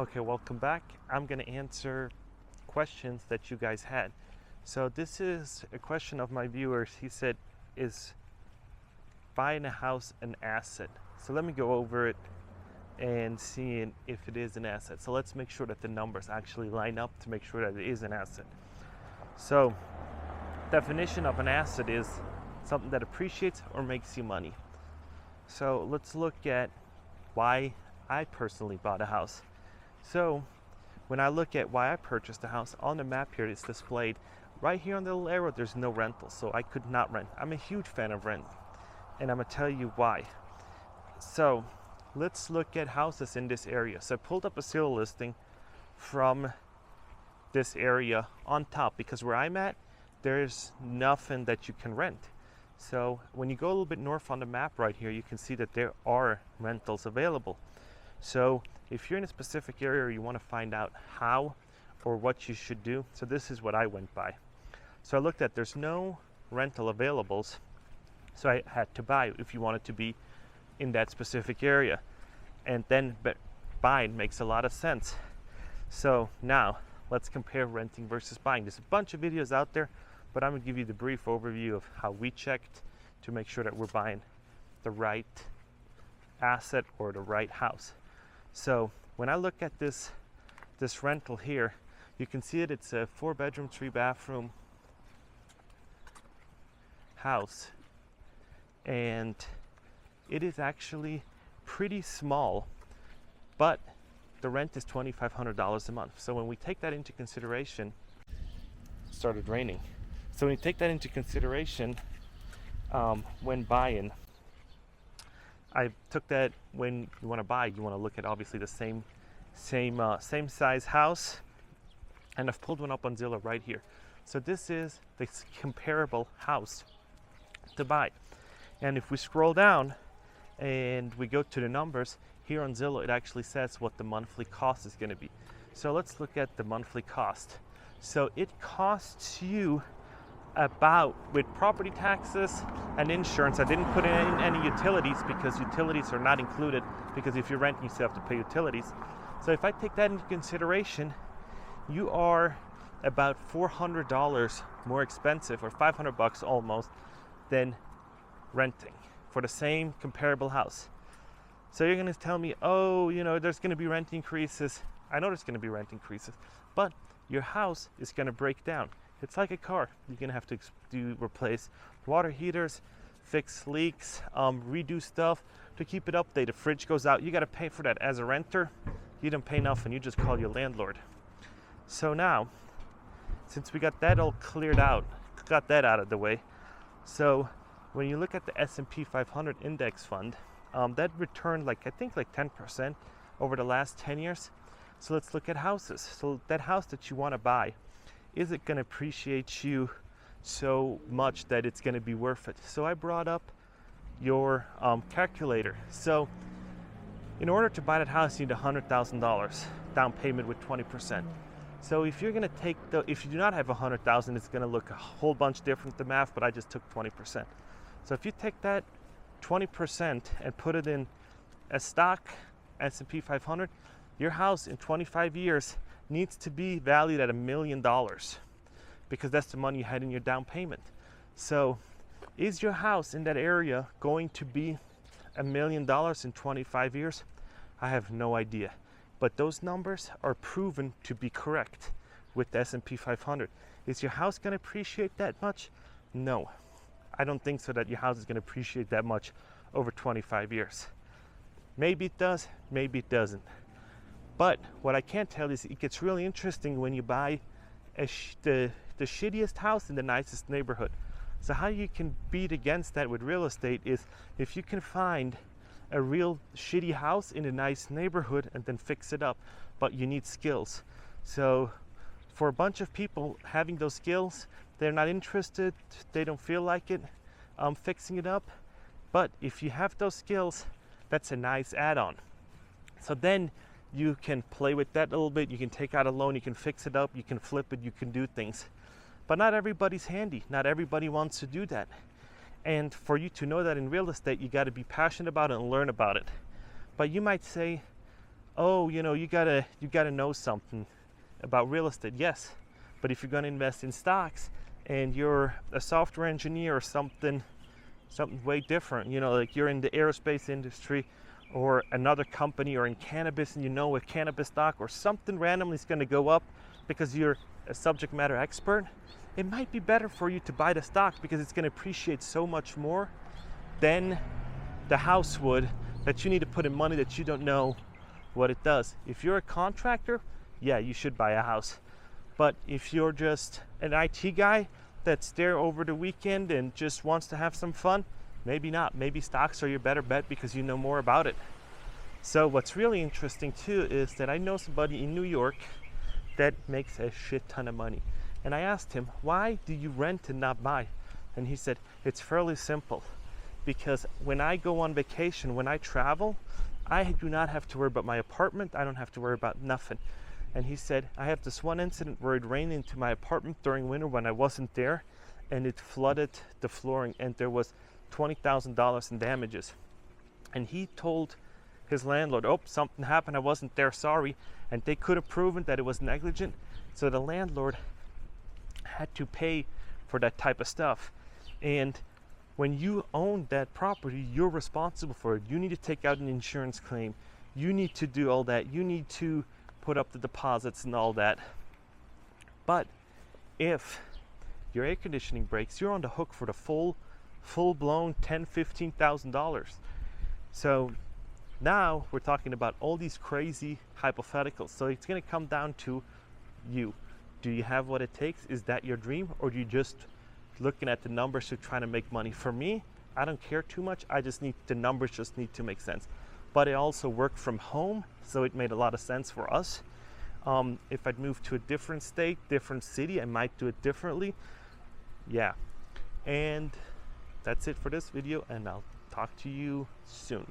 Okay, welcome back. I'm going to answer questions that you guys had. So this is a question of my viewers. He said, is buying a house an asset? So let me go over it and see if it is an asset. So let's make sure that the numbers actually line up to make sure that it is an asset. So definition of an asset is something that appreciates or makes you money. So let's look at why I personally bought a house. So when I look at why I purchased a house, on the map here it's displayed right here on the little arrow. There's no rental, so I could not rent. I'm a huge fan of rent, and I'm gonna tell you why. So let's look at houses in this area. So I pulled up a sale listing from this area on top, because where I'm at, there's nothing that you can rent. So when you go a little bit north on the map right here, you can see that there are rentals available. So if you're in a specific area or you want to find out how or what you should do, so this is what I went by. So I looked at, there's no rental availables, so I had to buy if you wanted to be in that specific area. And then buying makes a lot of sense. So now let's compare renting versus buying. There's a bunch of videos out there, but I'm gonna give you the brief overview of how we checked to make sure that we're buying the right asset or the right house. So when I look at this rental here, you can see it. It's a 4-bedroom, 3-bathroom house, and it is actually pretty small, but the rent is $2,500 a month. So when we take that into consideration, it started raining. So when you take that into consideration when buying, I took that when you want to buy, you want to look at obviously the same size house, and I've pulled one up on Zillow right here. So this is the comparable house to buy. And if we scroll down and we go to the numbers here on Zillow, it actually says what the monthly cost is going to be. So let's look at the monthly cost. So it costs you about, with property taxes and insurance, I didn't put in any utilities because utilities are not included, because if you're renting you still have to pay utilities. So if I take that into consideration, you are about $400 more expensive, or $500 almost, than renting for the same comparable house. So you're going to tell me, oh, you know, there's going to be rent increases. I know there's going to be rent increases, but your house is going to break down. It's like a car. You're going to have to replace water heaters, fix leaks, redo stuff to keep it updated. The fridge goes out. You got to pay for that. As a renter, you don't pay nothing. You just call your landlord. So now, since we got that all cleared out, got that out of the way, so when you look at the S&P 500 index fund, that returned I think 10% over the last 10 years. So let's look at houses. So that house that you want to buy, is it going to appreciate you so much that it's going to be worth it? So I brought up your calculator. So in order to buy that house, you need $100,000 down payment with 20%. So if you're going to if you do not have $100,000, it's going to look a whole bunch different, the math, but I just took 20%. So if you take that 20% and put it in a stock, S&P 500, your house in 25 years needs to be valued at $1 million, because that's the money you had in your down payment. So is your house in that area going to be $1 million in 25 years? I have no idea, but those numbers are proven to be correct with the S&P 500. Is your house going to appreciate that much? No, I don't think so, that your house is going to appreciate that much over 25 years. Maybe it does, maybe it doesn't. But what I can tell you is it gets really interesting when you buy the shittiest house in the nicest neighborhood. So how you can beat against that with real estate is if you can find a real shitty house in a nice neighborhood and then fix it up. But you need skills. So for a bunch of people, having those skills, they're not interested, they don't feel like it, fixing it up. But if you have those skills, that's a nice add-on. So then you can play with that a little bit. You can take out a loan, you can fix it up, you can flip it, you can do things. But not everybody's handy. Not everybody wants to do that. And for you to know that in real estate, you got to be passionate about it and learn about it. But you might say, oh, you gotta know something about real estate. Yes, but if you're gonna invest in stocks and you're a software engineer or something way different, like you're in the aerospace industry or another company or in cannabis, and a cannabis stock or something randomly is going to go up because you're a subject matter expert, it might be better for you to buy the stock because it's going to appreciate so much more than the house would, that you need to put in money that you don't know what it does. If you're a contractor, yeah, you should buy a house. But if you're just an IT guy that's there over the weekend and just wants to have some fun, maybe not. Maybe stocks are your better bet because you know more about it. So what's really interesting too is that I know somebody in New York that makes a shit ton of money. And I asked him, why do you rent and not buy? And he said, it's fairly simple. Because when I go on vacation, when I travel, I do not have to worry about my apartment. I don't have to worry about nothing. And he said, I have this one incident where it rained into my apartment during winter when I wasn't there, and it flooded the flooring, and there was $20,000 in damages. And he told his landlord, oh, something happened, I wasn't there, sorry. And they could have proven that it was negligent. So the landlord had to pay for that type of stuff. And when you own that property, you're responsible for it. You need to take out an insurance claim. You need to do all that. You need to put up the deposits and all that. But if your air conditioning breaks, you're on the hook for the full-blown $10,000, $15,000. So now we're talking about all these crazy hypotheticals. So it's going to come down to you. Do you have what it takes? Is that your dream? Or do you just looking at the numbers to try to make money? For me, I don't care too much. The numbers just need to make sense. But I also work from home, so it made a lot of sense for us. If I'd moved to a different state, different city, I might do it differently. Yeah. And that's it for this video, and I'll talk to you soon.